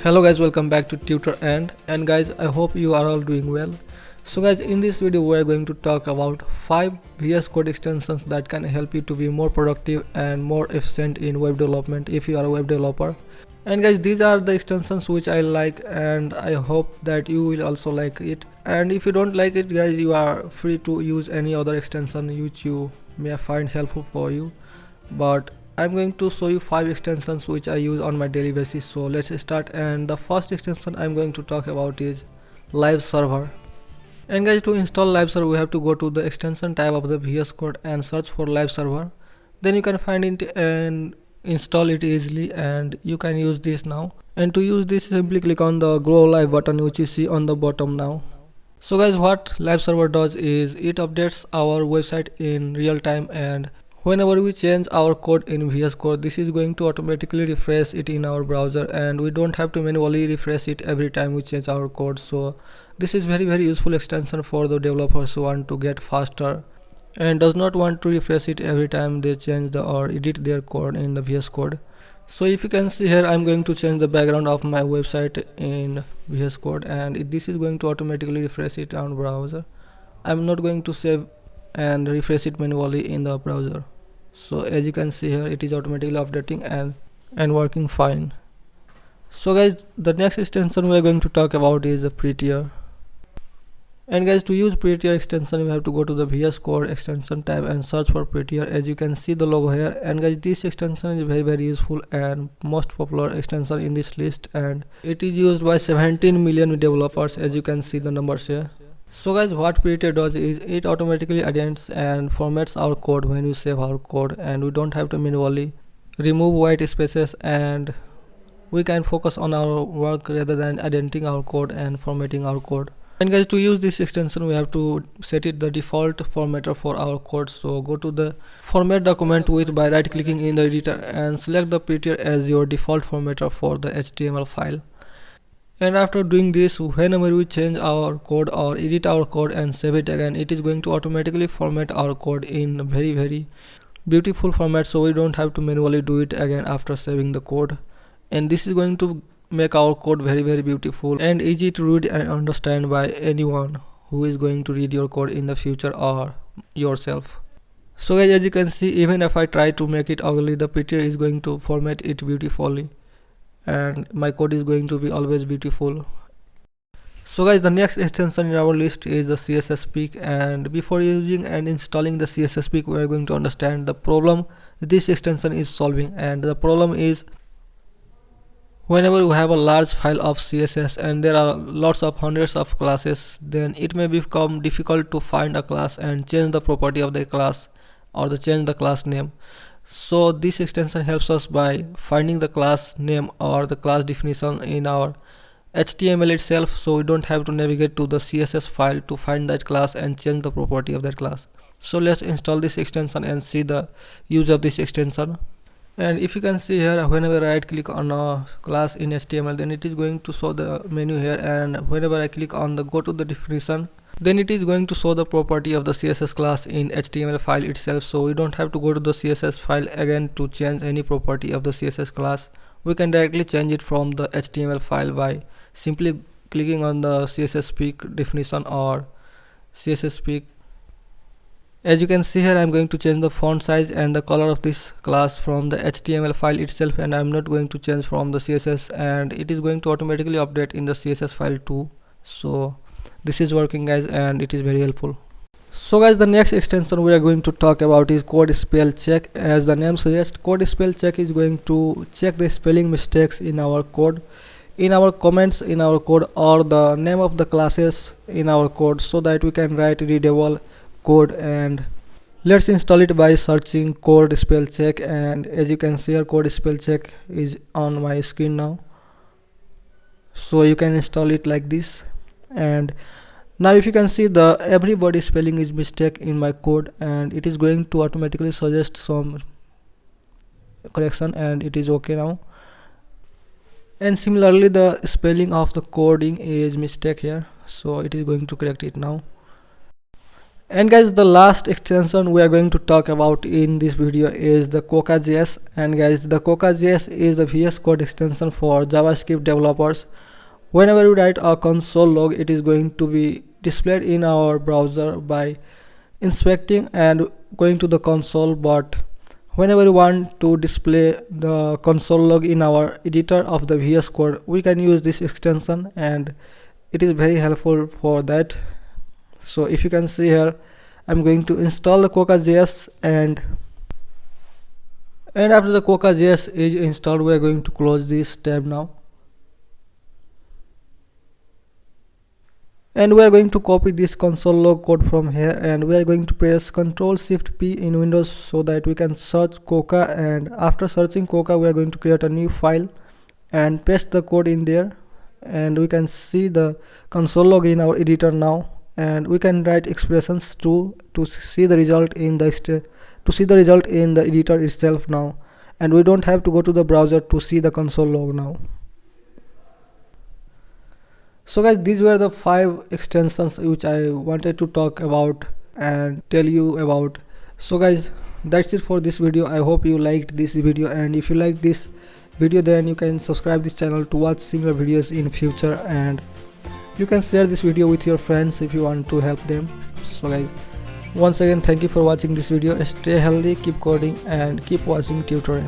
Hello guys, welcome back to Tutor and guys, I hope you are all doing well. So guys, in this video we are going to talk about 5 VS Code extensions that can help you to be more productive and more efficient in web development if you are a web developer. And guys, these are the extensions which I like and I hope that you will also like it. And if you don't like it guys, you are free to use any other extension which you may find helpful for you. But I'm going to show you 5 extensions which I use on my daily basis. So let's start. And the first extension I'm going to talk about is live server. And guys, to install live server we have to go to the extension tab of the VS Code and search for live server. Then you can find it and install it easily, and you can use this now. And to use this, simply click on the go live button which you see on the bottom now. So guys, what live server does is it updates our website in real time, and whenever we change our code in VS Code, this is going to automatically refresh it in our browser, and we don't have to manually refresh it every time we change our code. So this is very useful extension for the developers who want to get faster and does not want to refresh it every time they change or edit their code in the VS Code. So if you can see here, I'm going to change the background of my website in VS Code, and this is going to automatically refresh it on browser. I'm not going to save and refresh it manually in the browser. So as you can see here, it is automatically updating and working fine. So guys, the next extension we are going to talk about is the Prettier. And guys, to use Prettier extension you have to go to the VS Code extension tab and search for Prettier. As you can see the logo here, and guys, this extension is very useful and most popular extension in this list, and it is used by 17 million developers, as you can see the numbers here. So guys, what Prettier does is it automatically identifies and formats our code when we save our code, and we don't have to manually remove white spaces, and we can focus on our work rather than identifying our code and formatting our code. And guys, to use this extension we have to set it the default formatter for our code. So go to the format document with by right clicking in the editor and select the Prettier as your default formatter for the HTML file. And after doing this, whenever we change our code or edit our code and save it again, it is going to automatically format our code in a very beautiful format, so we don't have to manually do it again after saving the code. And this is going to make our code very beautiful and easy to read and understand by anyone who is going to read your code in the future or yourself. So guys, as you can see, even if I try to make it ugly, the Prettier is going to format it beautifully and my code is going to be always beautiful. So guys, the next extension in our list is the CSS Peak, and before using and installing the CSS Peak we are going to understand the problem this extension is solving. And the problem is, whenever we have a large file of CSS and there are lots of hundreds of classes, then it may become difficult to find a class and change the property of the class or change the class name. So this extension helps us by finding the class name or the class definition in our HTML itself, so we don't have to navigate to the CSS file to find that class and change the property of that class. So let's install this extension and see the use of this extension. And if you can see here, whenever I right click on a class in HTML, then it is going to show the menu here, and whenever I click on the go to the definition, then it is going to show the property of the CSS class in HTML file itself. So we don't have to go to the CSS file again to change any property of the CSS class. We can directly change it from the HTML file by simply clicking on the CSS Peak definition or CSS Peak. As you can see here, I'm going to change the font size and the color of this class from the HTML file itself, and I'm not going to change from the CSS, and it is going to automatically update in the CSS file too. So this is working guys, and it is very helpful. So guys, the next extension we are going to talk about is code spell check. As the name suggests, code spell check is going to check the spelling mistakes in our code, in our comments in our code, or the name of the classes in our code, so that we can write readable code. And let's install it by searching code spell check. And as you can see here, code spell check is on my screen now, so you can install it like this. And now if you can see, the every word spelling is mistake in my code, and it is going to automatically suggest some correction, and it is okay now. And similarly, the spelling of the coding is mistake here, so it is going to correct it now. And guys, the last extension we are going to talk about in this video is the Quokka.js. And guys, the Quokka.js is the VS Code extension for JavaScript developers. Whenever we write a console log, it is going to be displayed in our browser by inspecting and going to the console. But whenever we want to display the console log in our editor of the VS Code, we can use this extension, and it is very helpful for that. So if you can see here, I'm going to install the Quokka.js, and after the Quokka.js is installed, we are going to close this tab now. And we are going to copy this console log code from here, and we are going to press Ctrl+Shift+P in Windows so that we can search Quokka. And after searching Quokka, we are going to create a new file and paste the code in there, and we can see the console log in our editor now. And we can write expressions to see the result in the editor itself now, and we don't have to go to the browser to see the console log now. So guys, these were the 5 extensions which I wanted to talk about and tell you about. So guys, that's it for this video. I hope you liked this video, and if you like this video, then you can subscribe this channel to watch similar videos in future, and you can share this video with your friends if you want to help them. So guys, once again, thank you for watching this video. Stay healthy, keep coding, and keep watching tutorial.